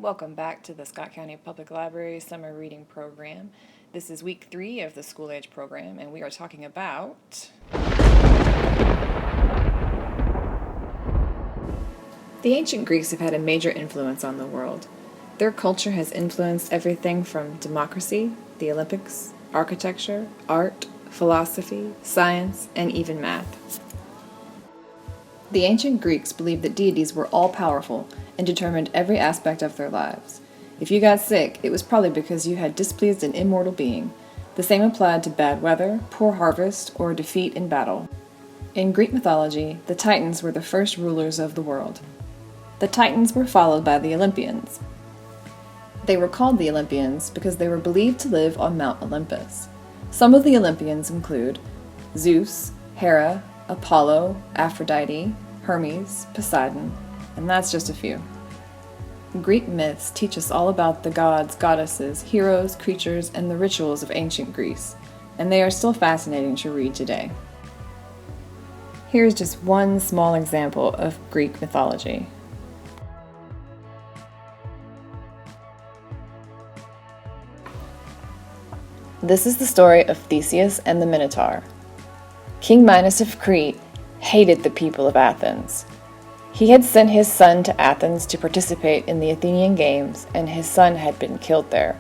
Welcome back to the Scott County Public Library Summer Reading Program. This is week 3 of the school age program, and we are talking about the ancient Greeks have had a major influence on the world. Their culture has influenced everything from democracy, the Olympics, architecture, art, philosophy, science, and even math. The ancient Greeks believed that deities were all-powerful and determined every aspect of their lives. If you got sick, it was probably because you had displeased an immortal being. The same applied to bad weather, poor harvest, or defeat in battle. In Greek mythology, the Titans were the first rulers of the world. The Titans were followed by the Olympians. They were called the Olympians because they were believed to live on Mount Olympus. Some of the Olympians include Zeus, Hera, Apollo, Aphrodite, Hermes, Poseidon, and that's just a few. Greek myths teach us all about the gods, goddesses, heroes, creatures, and the rituals of ancient Greece, and they are still fascinating to read today. Here's just one small example of Greek mythology. This is the story of Theseus and the Minotaur. King Minos of Crete hated the people of Athens. He had sent his son to Athens to participate in the Athenian Games, and his son had been killed there.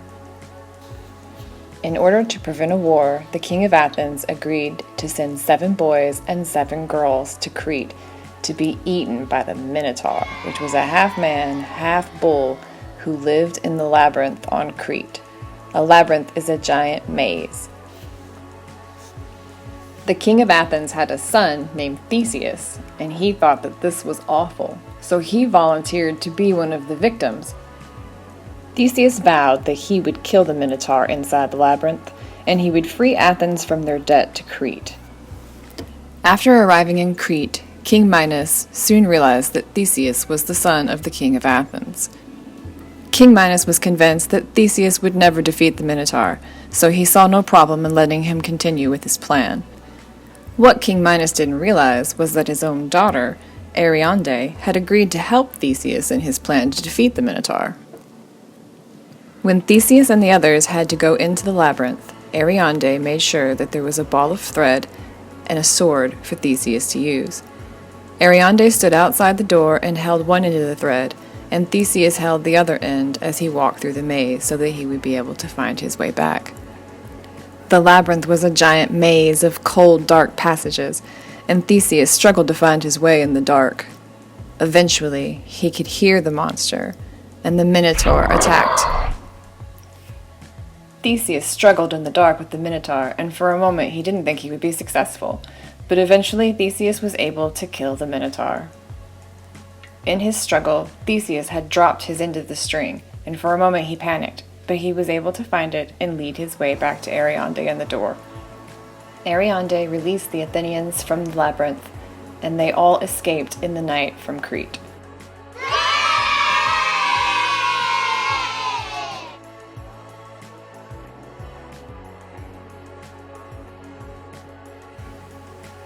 In order to prevent a war, the king of Athens agreed to send 7 boys and 7 girls to Crete to be eaten by the Minotaur, which was a half-man, half-bull who lived in the labyrinth on Crete. A labyrinth is a giant maze. The king of Athens had a son named Theseus, and he thought that this was awful, so he volunteered to be one of the victims. Theseus vowed that he would kill the Minotaur inside the labyrinth, and he would free Athens from their debt to Crete. After arriving in Crete, King Minos soon realized that Theseus was the son of the king of Athens. King Minos was convinced that Theseus would never defeat the Minotaur, so he saw no problem in letting him continue with his plan. What King Minos didn't realize was that his own daughter, Ariadne, had agreed to help Theseus in his plan to defeat the Minotaur. When Theseus and the others had to go into the labyrinth, Ariadne made sure that there was a ball of thread and a sword for Theseus to use. Ariadne stood outside the door and held one end of the thread, and Theseus held the other end as he walked through the maze so that he would be able to find his way back. The labyrinth was a giant maze of cold, dark passages, and Theseus struggled to find his way in the dark. Eventually, he could hear the monster, and the Minotaur attacked. Theseus struggled in the dark with the Minotaur, and for a moment he didn't think he would be successful, but eventually Theseus was able to kill the Minotaur. In his struggle, Theseus had dropped his end of the string, and for a moment he panicked, but he was able to find it and lead his way back to Ariadne and the door. Ariadne released the Athenians from the labyrinth, and they all escaped in the night from Crete.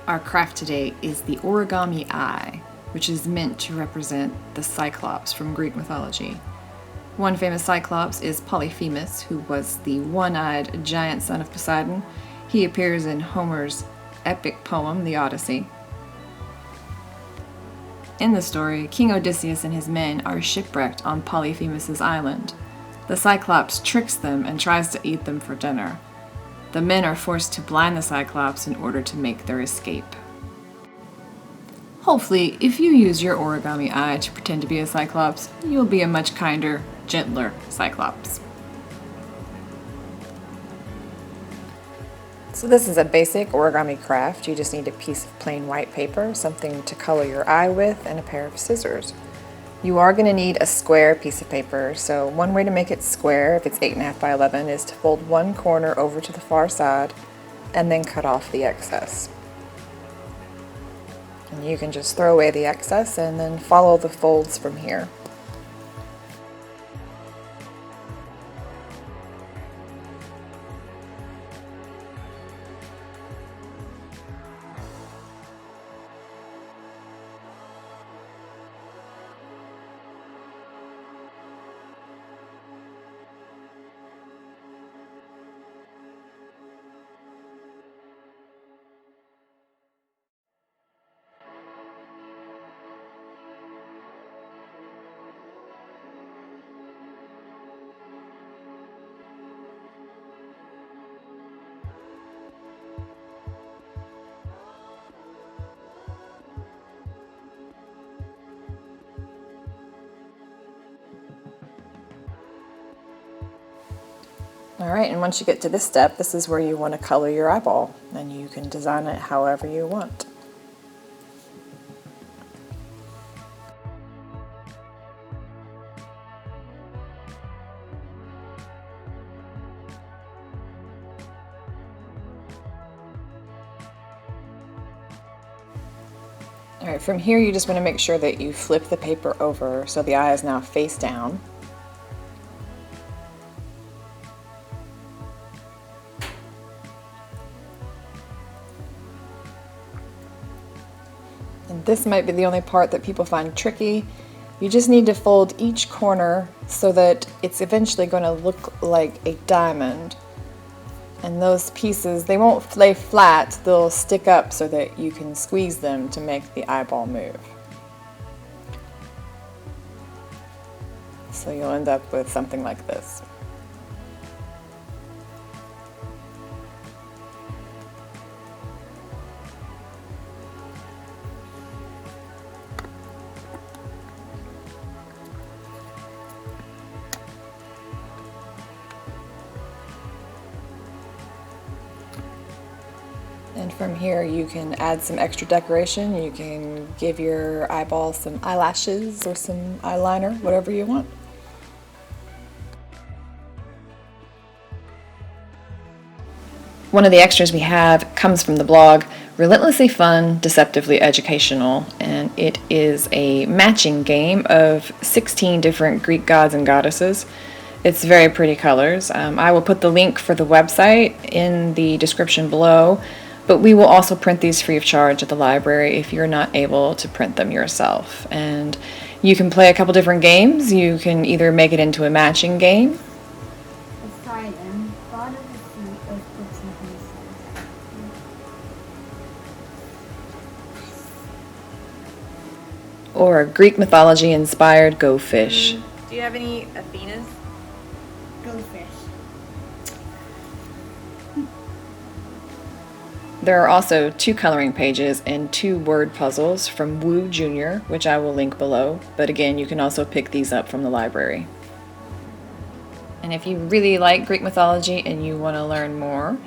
Our craft today is the Oragami Eye, which is meant to represent the Cyclops from Greek mythology. One famous Cyclops is Polyphemus, who was the one-eyed giant son of Poseidon. He appears in Homer's epic poem, the Odyssey. In the story, King Odysseus and his men are shipwrecked on Polyphemus's island. The Cyclops tricks them and tries to eat them for dinner. The men are forced to blind the Cyclops in order to make their escape. Hopefully, if you use your Oragami Eye to pretend to be a Cyclops, you'll be a much kinder, gentler Cyclops. So this is a basic origami craft. You just need a piece of plain white paper, something to color your eye with, and a pair of scissors. You are going to need a square piece of paper, so one way to make it square, if it's 8.5 by 11, is to fold one corner over to the far side and then cut off the excess. And you can just throw away the excess and then follow the folds from here. Alright, and once you get to this step, this is where you want to color your eyeball, and you can design it however you want. Alright, from here you just want to make sure that you flip the paper over so the eye is now face down. And this might be the only part that people find tricky. You just need to fold each corner so that it's eventually going to look like a diamond. And those pieces, they won't lay flat, they'll stick up so that you can squeeze them to make the eyeball move. So you'll end up with something like this. And from here you can add some extra decoration. You can give your eyeball some eyelashes or some eyeliner, whatever you want. One of the extras we have comes from the blog Relentlessly Fun, Deceptively Educational, and it is a matching game of 16 different Greek gods and goddesses. It's very pretty colors. I will put the link for the website in the description below. But we will also print these free of charge at the library if you're not able to print them yourself. And you can play a couple different games. You can either make it into a matching game. Or a Greek mythology inspired Go Fish. Do you have any Athenas? Go fish. There are also 2 coloring pages and 2 word puzzles from Woo Jr., which I will link below, but again, you can also pick these up from the library. And if you really like Greek mythology and you want to learn more,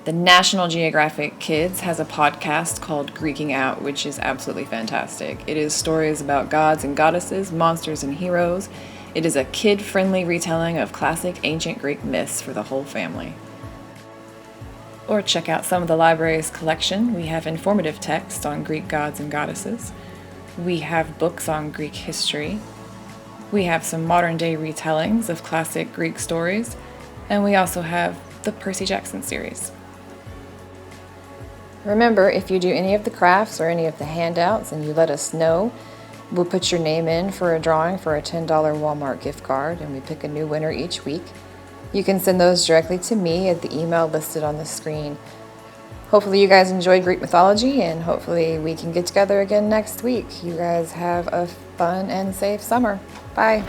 the National Geographic Kids has a podcast called Greeking Out, which is absolutely fantastic. It is stories about gods and goddesses, monsters and heroes. It is a kid-friendly retelling of classic ancient Greek myths for the whole family. Or check out some of the library's collection. We have informative text on Greek gods and goddesses. We have books on Greek history. We have some modern-day retellings of classic Greek stories. And we also have the Percy Jackson series. Remember, if you do any of the crafts or any of the handouts and you let us know, we'll put your name in for a drawing for a $10 Walmart gift card, and we pick a new winner each week. You can send those directly to me at the email listed on the screen. Hopefully you guys enjoyed Greek mythology, and hopefully we can get together again next week. You guys have a fun and safe summer. Bye.